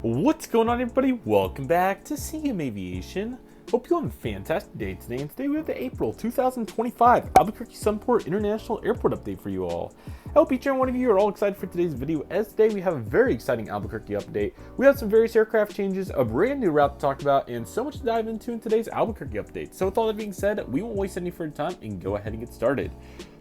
What's going on, everybody? Welcome back to Aviation. Hope you're having a fantastic day today. And today we have the April 2025 Albuquerque Sunport International Airport update for you all. I hope each and every one of you are all excited for today's video, as today we have a very exciting Albuquerque update. We have some various aircraft changes, a brand new route to talk about, and so much to dive into in today's Albuquerque update. So with all that being said, we won't waste any further time and go ahead and get started.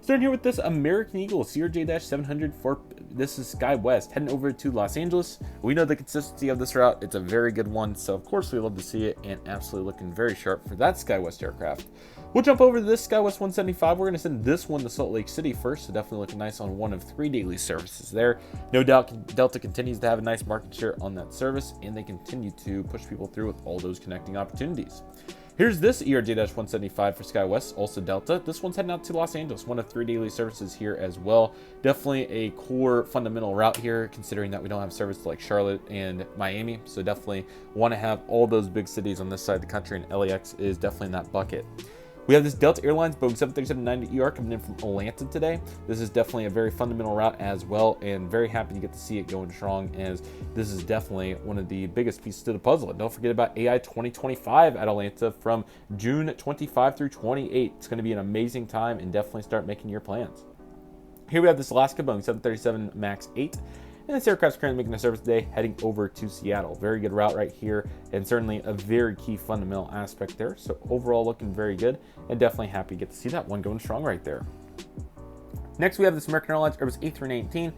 Starting here with this American Eagle CRJ-700 for this is SkyWest heading over to Los Angeles. We know the consistency of this route. It's a very good one, so of course we love to see it, and absolutely looking very sharp for that SkyWest aircraft. We'll jump over to this SkyWest 175. We're going to send this one to Salt Lake City first, so definitely looking nice on one of 3 daily services there. No doubt Delta continues to have a nice market share on that service, and they continue to push people through with all those connecting opportunities. Here's this ERJ-175 for SkyWest, also Delta. This one's heading out to Los Angeles, one of 3 daily services here as well. Definitely a core fundamental route here, considering that we don't have service like Charlotte and Miami. So definitely want to have all those big cities on this side of the country, and LAX is definitely in that bucket. We have this Delta Airlines Boeing 737-9 coming in from Atlanta today. This is definitely a very fundamental route as well, and very happy to get to see it going strong, as this is definitely one of the biggest pieces to the puzzle. And don't forget about AI 2025 at Atlanta from June 25 through 28. It's going to be an amazing time, and definitely start making your plans. Here we have this Alaska Boeing 737 MAX 8. And this aircraft is currently making a service today, heading over to Seattle. Very good route right here, and certainly a very key fundamental aspect there. So overall looking very good, and definitely happy to get to see that one going strong right there. Next we have this American Airlines Airbus A319.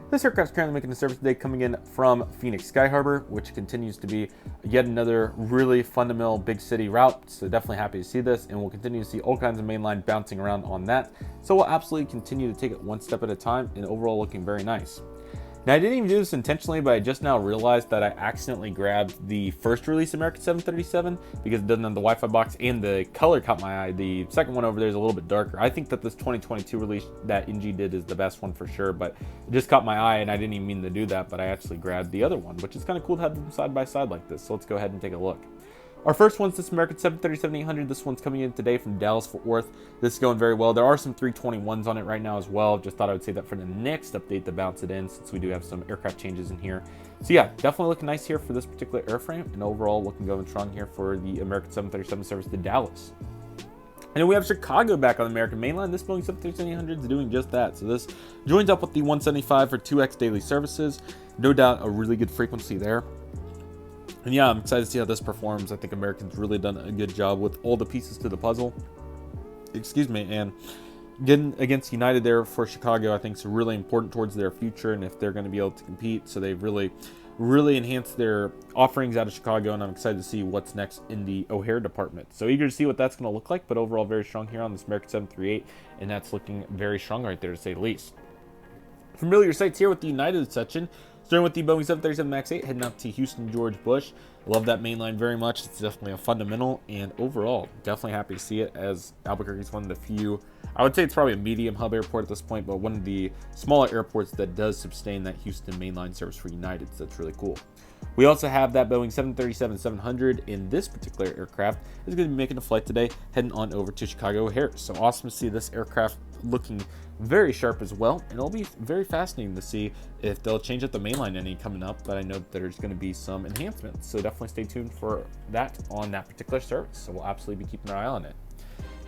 This aircraft is currently making a service today, coming in from Phoenix Sky Harbor, which continues to be yet another really fundamental big city route. So definitely happy to see this, and we'll continue to see all kinds of mainline bouncing around on that. So we'll absolutely continue to take it one step at a time, and overall looking very nice. Now, I didn't even do this intentionally, but I just now realized that I accidentally grabbed the first release American 737 because it doesn't have the Wi-Fi box, and the color caught my eye. The second one over there is a little bit darker. I think that this 2022 release that NG did is the best one for sure, but it just caught my eye, and I didn't even mean to do that, but I actually grabbed the other one, which is kind of cool to have them side by side like this. So let's go ahead and take a look. Our first one's this American 737-800. This one's coming in today from Dallas-Fort Worth. This is going very well. There are some 321s on it right now as well. Just thought I would say that for the next update to bounce it in, since we do have some aircraft changes in here. So yeah, definitely looking nice here for this particular airframe, and overall looking going strong here for the American 737 service to Dallas. And then we have Chicago back on the American mainline. This Boeing 737-800 is doing just that. So this joins up with the 175 for 2x daily services. No doubt a really good frequency there. And yeah, I'm excited to see how this performs. I think American's really done a good job with all the pieces to the puzzle. Excuse me. And getting against United there for Chicago, I think is really important towards their future, and if they're going to be able to compete. So they've really enhanced their offerings out of Chicago, and I'm excited to see what's next in the O'Hare department. So eager to see what that's going to look like, but overall very strong here on this American 738, and that's looking very strong right there, to say the least. Familiar sights here with the United section. Starting with the Boeing 737 MAX 8, heading out to Houston George Bush. Love that mainline very much. It's definitely a fundamental, and overall, definitely happy to see it, as Albuquerque is one of the few, I would say it's probably a medium hub airport at this point, but one of the smaller airports that does sustain that Houston mainline service for United, so that's really cool. We also have that Boeing 737-700 in this particular aircraft is going to be making a flight today, heading on over to Chicago O'Hare. So awesome to see this aircraft looking very sharp as well, and it'll be very fascinating to see if they'll change up the mainline any coming up, but I know that there's going to be some enhancements, so definitely stay tuned for that on that particular service. So we'll absolutely be keeping our eye on it.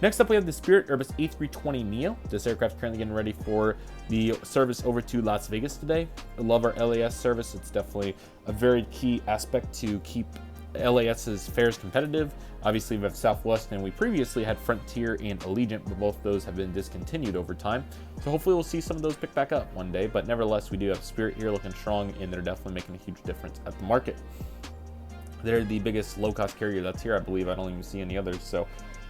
Next up, we have the Spirit Airbus A320neo. This aircraft is currently getting ready for the service over to Las Vegas today. I love our LAS service. It's definitely a very key aspect to keep LAS's fares competitive. Obviously, we have Southwest, and we previously had Frontier and Allegiant, but both of those have been discontinued over time. So hopefully we'll see some of those pick back up one day, but nevertheless, we do have Spirit here looking strong, and they're definitely making a huge difference at the market. They're the biggest low-cost carrier that's here, I believe. I don't even see any others, so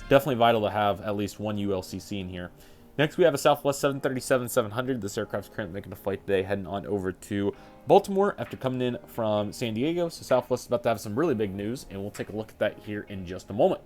definitely vital to have at least one ULCC in here. Next, we have a Southwest 737-700. This aircraft is currently making a flight today, heading on over to Baltimore after coming in from San Diego. So Southwest is about to have some really big news, and we'll take a look at that here in just a moment.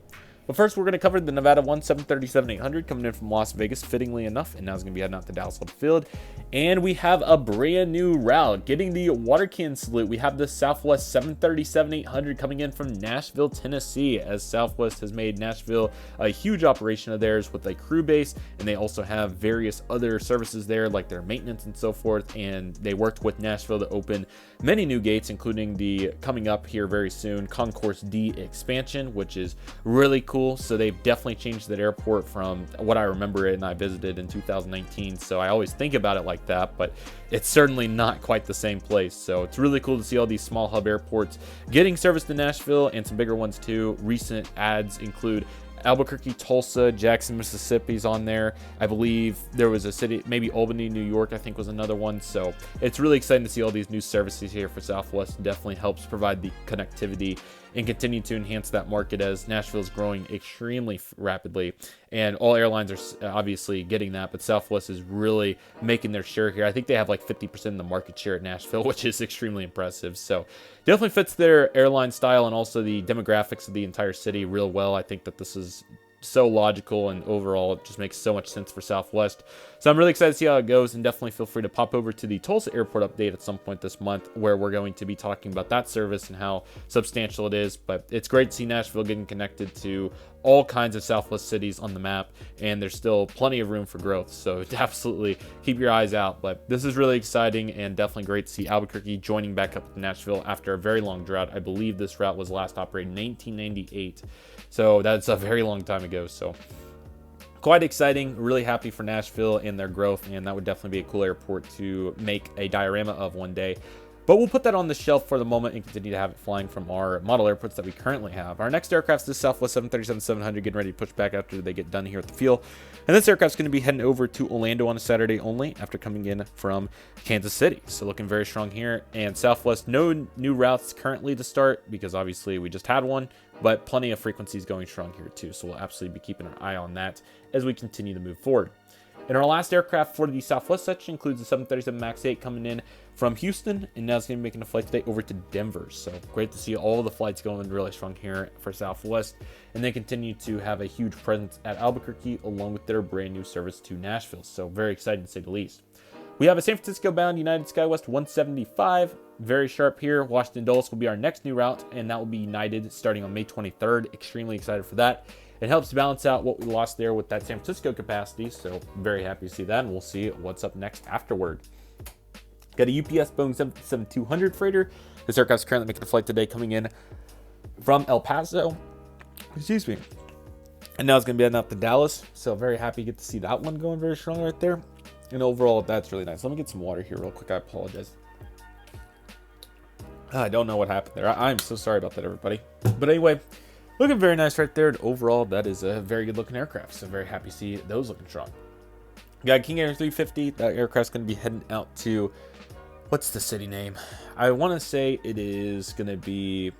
But first, we're going to cover the Nevada 737-800 coming in from Las Vegas, fittingly enough, and now it's going to be heading out to Dallas Love Field. And we have a brand new route. Getting the water can salute, we have the Southwest 737-800 coming in from Nashville, Tennessee, as Southwest has made Nashville a huge operation of theirs with a crew base, and they also have various other services there, like their maintenance and so forth, and they worked with Nashville to open many new gates, including the coming up here very soon Concourse D expansion, which is really cool. So they've definitely changed that airport from what I remember it, and I visited in 2019, so I always think about it like that, but it's certainly not quite the same place. So it's really cool to see all these small hub airports getting service to Nashville, and some bigger ones too. Recent ads include Albuquerque, Tulsa, Jackson, Mississippi's on there. I believe there was a city, maybe Albany, New York, I think was another one. So it's really exciting to see all these new services here for Southwest. Definitely helps provide the connectivity and continue to enhance that market as Nashville is growing extremely rapidly. And all airlines are obviously getting that, but Southwest is really making their share here. I think they have like 50% of the market share at Nashville, which is extremely impressive. So definitely fits their airline style and also the demographics of the entire city real well. I think that this is so logical, and overall it just makes so much sense for Southwest. So I'm really excited to see how it goes, and definitely feel free to pop over to the Tulsa airport update at some point this month, where we're going to be talking about that service and how substantial it is. But it's great to see Nashville getting connected to all kinds of Southwest cities on the map, and there's still plenty of room for growth, so absolutely keep your eyes out. But this is really exciting, and definitely great to see Albuquerque joining back up with Nashville after a very long drought. I believe this route was last operated in 1998, so that's a very long time ago. So quite exciting, really happy for Nashville and their growth, and that would definitely be a cool airport to make a diorama of one day. But we'll put that on the shelf for the moment and continue to have it flying from our model airports that we currently have. Our next aircraft is the Southwest 737-700, getting ready to push back after they get done here at the field. And this aircraft's going to be heading over to Orlando on a Saturday only after coming in from Kansas City. So looking very strong here. And Southwest, no new routes currently to start because obviously we just had one, but plenty of frequencies going strong here too. So we'll absolutely be keeping an eye on that as we continue to move forward. And our last aircraft for the Southwest section includes the 737 MAX 8 coming in from Houston, and now it's going to be making a flight today over to Denver. So great to see all the flights going really strong here for Southwest, and they continue to have a huge presence at Albuquerque along with their brand new service to Nashville. So very exciting to say the least. We have a San Francisco bound United SkyWest 175, very sharp here. Washington Dulles will be our next new route, and that will be United starting on May 23rd. Extremely excited for that. It helps balance out what we lost there with that San Francisco capacity, so very happy to see that, and we'll see what's up next afterward. Got a UPS Boeing 777-200 freighter. This aircraft is currently making a flight today coming in from El Paso. Excuse me. And now it's going to be heading out to Dallas, so very happy to get to see that one going very strong right there. And overall, that's really nice. Let me get some water here real quick. I apologize. I don't know what happened there. I'm so sorry about that, everybody. But anyway, looking very nice right there. And overall, that is a very good looking aircraft. So very happy to see those looking strong. Got King Air 350. That aircraft's going to be heading out to, what's the city name? I want to say it is going to be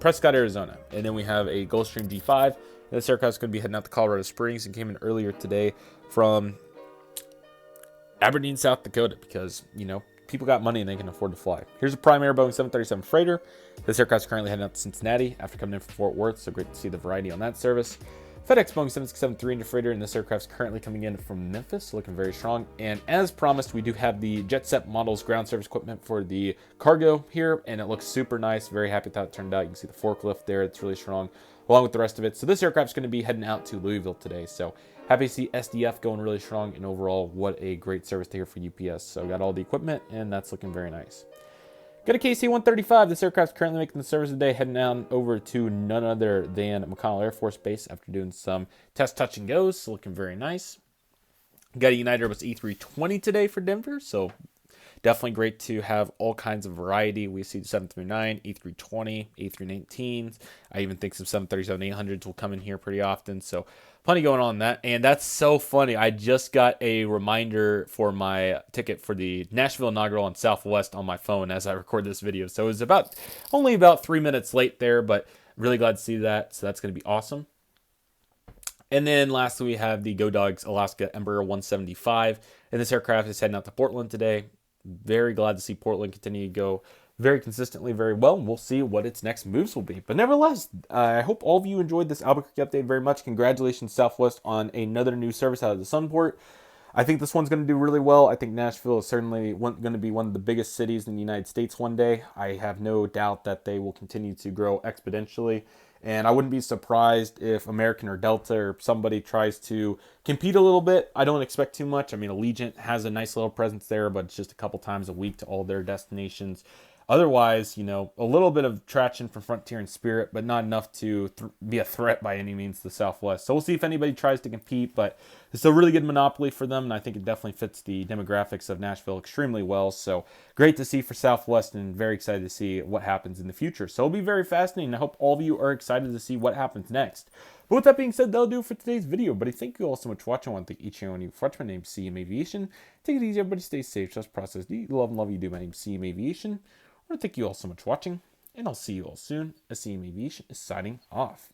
Prescott, Arizona. And then we have a Gulfstream G5. This aircraft's going to be heading out to Colorado Springs and came in earlier today from Aberdeen, South Dakota, because, you know, people got money and they can afford to fly. Here's a Prime Air Boeing 737 freighter. This aircraft's currently heading out to Cincinnati after coming in from Fort Worth, so great to see the variety on that service. FedEx Boeing 767-300 freighter, and this aircraft's currently coming in from Memphis, looking very strong. And as promised, we do have the JetSet models ground service equipment for the cargo here, and it looks super nice. Very happy with how it turned out. You can see the forklift there. It's really strong, along with the rest of it. So this aircraft's going to be heading out to Louisville today. So happy to see SDF going really strong, and overall, what a great service to hear for UPS. So got all the equipment, and that's looking very nice. Got a KC-135. This aircraft's currently making the service today, heading down over to none other than McCauley Air Force Base after doing some test touch and goes. So looking very nice. Got a United Airbus E320 today for Denver. So definitely great to have all kinds of variety. We see the 739, E320, A319s. I even think some 737-800s will come in here pretty often. So plenty going on in that. And that's so funny. I just got a reminder for my ticket for the Nashville inaugural on Southwest on my phone as I record this video. So it was only about 3 minutes late there, but really glad to see that. So that's going to be awesome. And then lastly, we have the Go Dogs Alaska Embraer 175. And this aircraft is heading out to Portland today. Very glad to see Portland continue to go very consistently very well, and we'll see what its next moves will be. But nevertheless, I hope all of you enjoyed this Albuquerque update very much. Congratulations, Southwest, on another new service out of the Sunport. I think this one's going to do really well. I think Nashville is certainly going to be one of the biggest cities in the United States one day. I have no doubt that they will continue to grow exponentially. And I wouldn't be surprised if American or Delta or somebody tries to compete a little bit. I don't expect too much. I mean, Allegiant has a nice little presence there, but it's just a couple times a week to all their destinations. Otherwise, you know, a little bit of traction from Frontier and Spirit, but not enough to be a threat by any means to the Southwest. So we'll see if anybody tries to compete, but it's a really good monopoly for them, and I think it definitely fits the demographics of Nashville extremely well. So great to see for Southwest, and very excited to see what happens in the future. So it'll be very fascinating. I hope all of you are excited to see what happens next. But with that being said, that'll do it for today's video. But thank you all so much for watching. I want to thank each and every one of you for watching. My name's CM Aviation. Take it easy, everybody. Stay safe. Trust process. Love and love you do. My name's CM Aviation. I want to thank you all so much for watching, and I'll see you all soon, as CM Aviation is signing off.